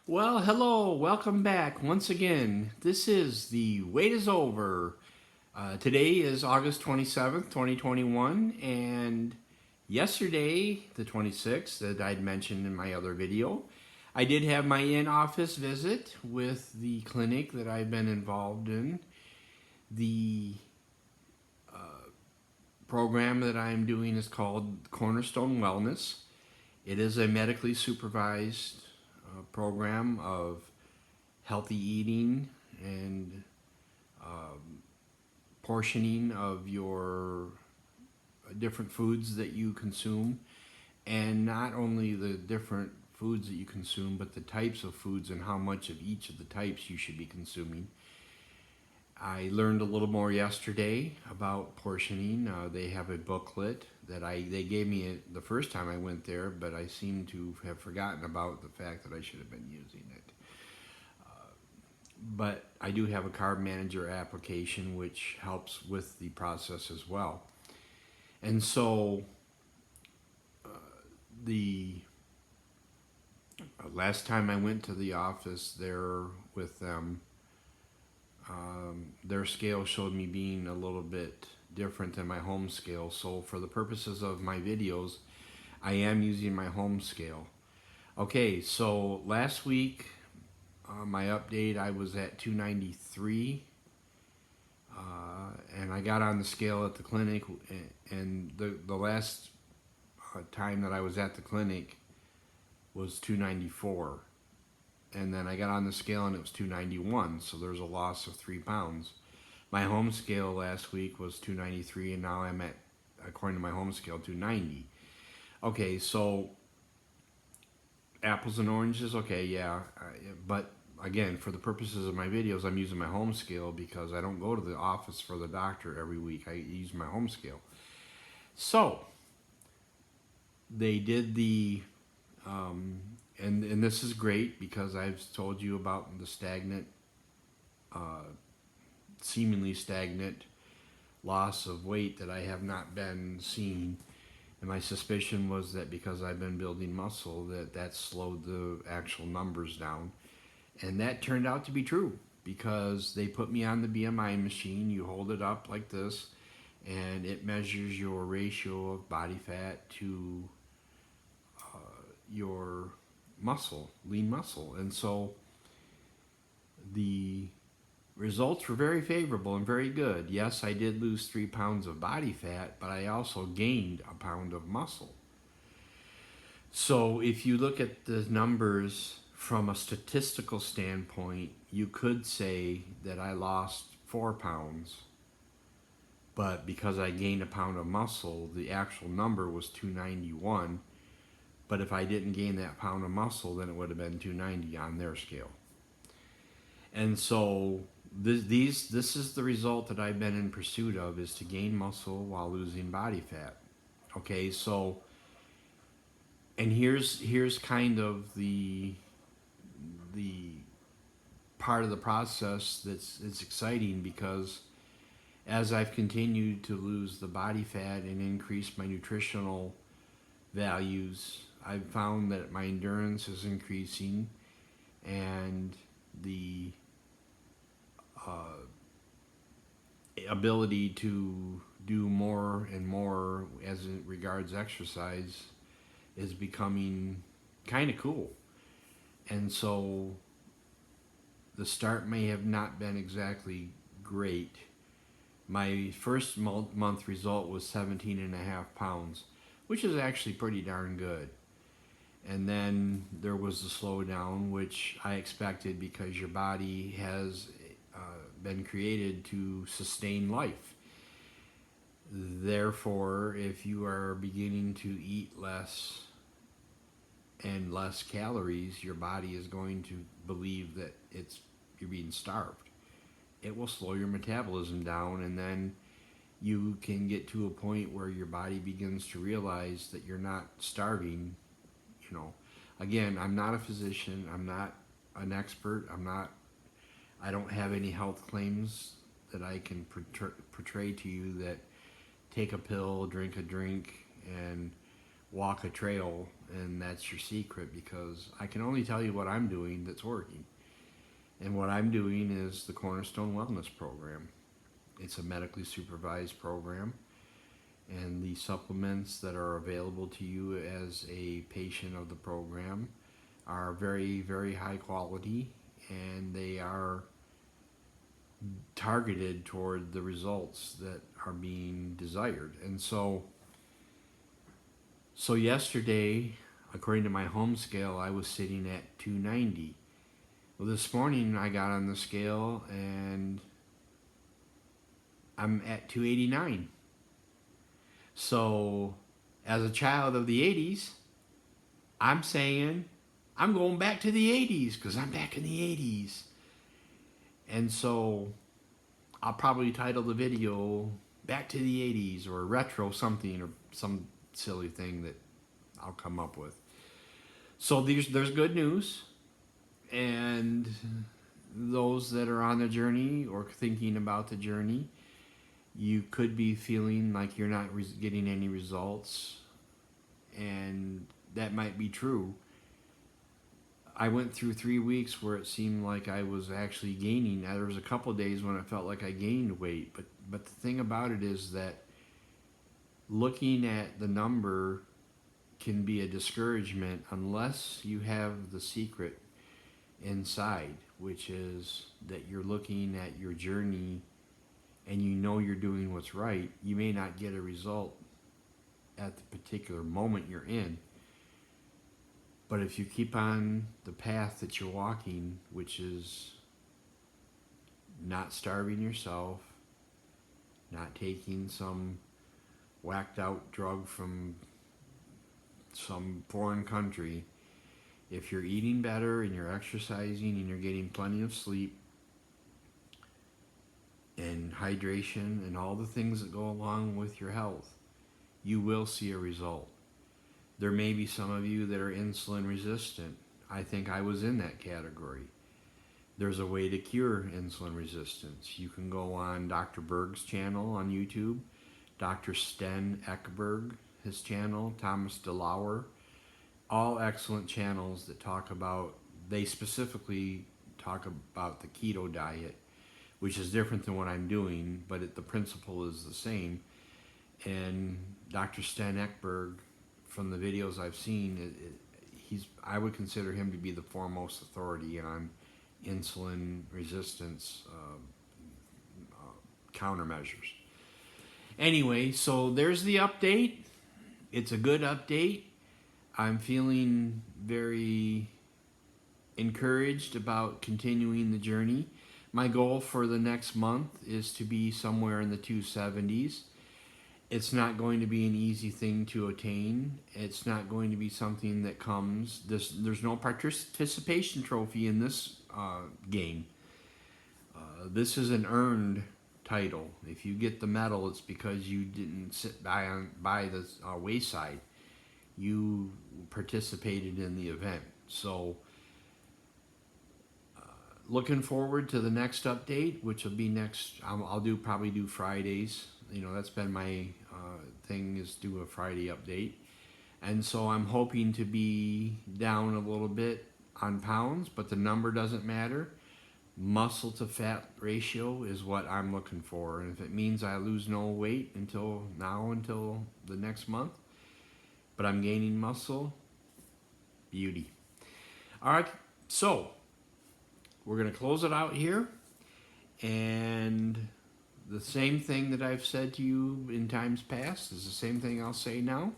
Well, hello, welcome back once again. This is The Wait is Over. Today is August 27th, 2021, and yesterday, the 26th, that I'd mentioned in my other video, I did have my in office visit with the clinic that I've been involved in. The program that I'm doing is called Cornerstone Wellness. It is a medically supervised program of healthy eating and portioning of your different foods that you consume, and not only the different foods that you consume, but the types of foods and how much of each of the types you should be consuming. I learned a little more yesterday about portioning. They have a booklet that they gave me the first time I went there, but I seem to have forgotten about the fact that I should have been using it. But I do have a carb manager application which helps with the process as well. And so the last time I went to the office there with them, their scale showed me being a little bit different than my home scale. So for the purposes of my videos, I am using my home scale. Okay, so last week, my update, I was at 293. And I got on the scale at the clinic, and the last time that I was at the clinic was 294. And then I got on the scale and it was 291, so there's a loss of 3 pounds. My home scale last week was 293, and now I'm at, according to my home scale, 290. Okay, so apples and oranges, okay, yeah, but again, for the purposes of my videos, I'm using my home scale because I don't go to the office for the doctor every week. I use my home scale. So they did the, and this is great because I've told you about the stagnant, seemingly stagnant loss of weight that I have not been seeing. And my suspicion was that because I've been building muscle, that slowed the actual numbers down. And that turned out to be true because they put me on the BMI machine. You hold it up like this, and it measures your ratio of body fat to your muscle, lean muscle. And so the results were very favorable and very good. Yes, I did lose 3 pounds of body fat, but I also gained a pound of muscle. So if you look at the numbers from a statistical standpoint, you could say that I lost 4 pounds, but because I gained a pound of muscle, the actual number was 291. But if I didn't gain that pound of muscle, then it would have been 290 on their scale. And so this is the result that I've been in pursuit of, is to gain muscle while losing body fat. Okay, so and here's kind of the part of the process that's exciting, because as I've continued to lose the body fat and increase my nutritional values, I've found that my endurance is increasing, and the ability to do more and more as it regards exercise is becoming kind of cool. And so the start may have not been exactly great. My first month result was 17 and a half pounds, which is actually pretty darn good. And then there was the slowdown, which I expected because your body has been created to sustain life. Therefore, if you are beginning to eat less and less calories, your body is going to believe that you're being starved. It will slow your metabolism down, and then you can get to a point where your body begins to realize that you're not starving. You know, again, I'm not a physician. I'm not an expert. I don't have any health claims that I can portray to you that take a pill, drink a drink, and walk a trail and that's your secret, because I can only tell you what I'm doing that's working. And what I'm doing is the Cornerstone Wellness Program. It's a medically supervised program, and the supplements that are available to you as a patient of the program are very, very high quality, and they are targeted toward the results that are being desired. And so yesterday, according to my home scale, I was sitting at 290. Well, this morning I got on the scale and I'm at 289. So, as a child of the 80's, I'm saying I'm going back to the 80's because I'm back in the 80's. And so, I'll probably title the video Back to the 80's or Retro something, or some silly thing that I'll come up with. So there's good news, and those that are on the journey or thinking about the journey, you could be feeling like you're not getting any results, and that might be true. I went through 3 weeks where it seemed like I was actually gaining. Now, there was a couple of days when it felt like I gained weight, but the thing about it is that looking at the number can be a discouragement unless you have the secret inside, which is that you're looking at your journey and you know you're doing what's right. You may not get a result at the particular moment you're in, but if you keep on the path that you're walking, which is not starving yourself, not taking some whacked out drug from some foreign country, if you're eating better and you're exercising and you're getting plenty of sleep and hydration and all the things that go along with your health, you will see a result. There may be some of you that are insulin resistant. I think I was in that category. There's a way to cure insulin resistance. You can go on Dr. Berg's channel on YouTube, Dr. Sten Ekberg, his channel, Thomas DeLauer, all excellent channels that they specifically talk about the keto diet, which is different than what I'm doing, but the principle is the same. And Dr. Sten Ekberg, from the videos I've seen, I would consider him to be the foremost authority on insulin resistance countermeasures. Anyway, so there's the update. It's a good update. I'm feeling very encouraged about continuing the journey. My goal for the next month is to be somewhere in the 270s. It's not going to be an easy thing to attain. It's not going to be something that comes. There's no participation trophy in this game. This is an earned title. If you get the medal, it's because you didn't sit by the wayside. You participated in the event. So, looking forward to the next update, which will be next. I'll probably do Fridays. That's been my thing, is do a Friday update. And so I'm hoping to be down a little bit on pounds, but the number doesn't matter. Muscle to fat ratio is what I'm looking for. And if it means I lose no weight until the next month, but I'm gaining muscle, beauty. All right, so we're going to close it out here. And the same thing that I've said to you in times past is the same thing I'll say now.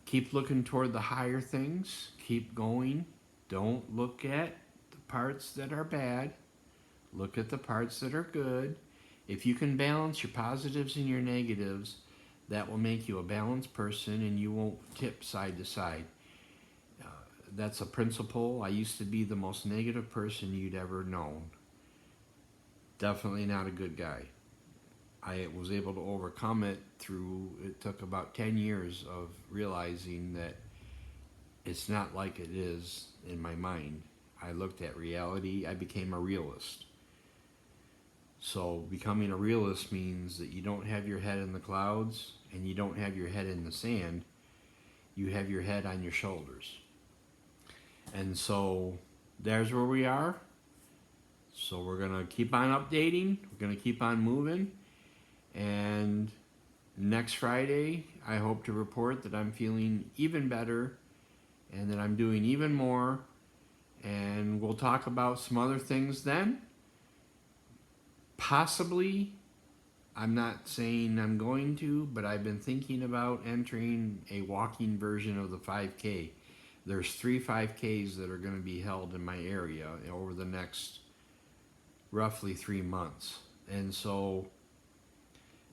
Keep looking toward the higher things. Keep going. Don't look at the parts that are bad. Look at the parts that are good. If you can balance your positives and your negatives, that will make you a balanced person and you won't tip side to side. That's a principle. I used to be the most negative person you'd ever known. Definitely not a good guy. I was able to overcome it it took about 10 years of realizing that it's not like it is in my mind. I looked at reality. I became a realist. So becoming a realist means that you don't have your head in the clouds and you don't have your head in the sand. you have your head on your shoulders. And so there's where we are. So we're going to keep on updating. We're going to keep on moving. And next Friday, I hope to report that I'm feeling even better and that I'm doing even more. And we'll talk about some other things then. Possibly, I'm not saying I'm going to, but I've been thinking about entering a walking version of the 5K. There's 3 5Ks that are going to be held in my area over the next roughly 3 months. And so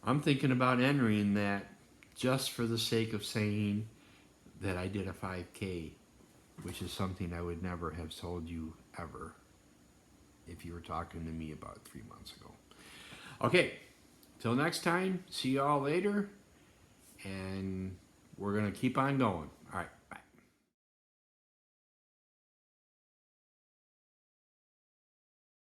I'm thinking about entering that just for the sake of saying that I did a 5K, which is something I would never have told you ever if you were talking to me about 3 months ago. Okay, till next time, see y'all later, and we're going to keep on going. All right.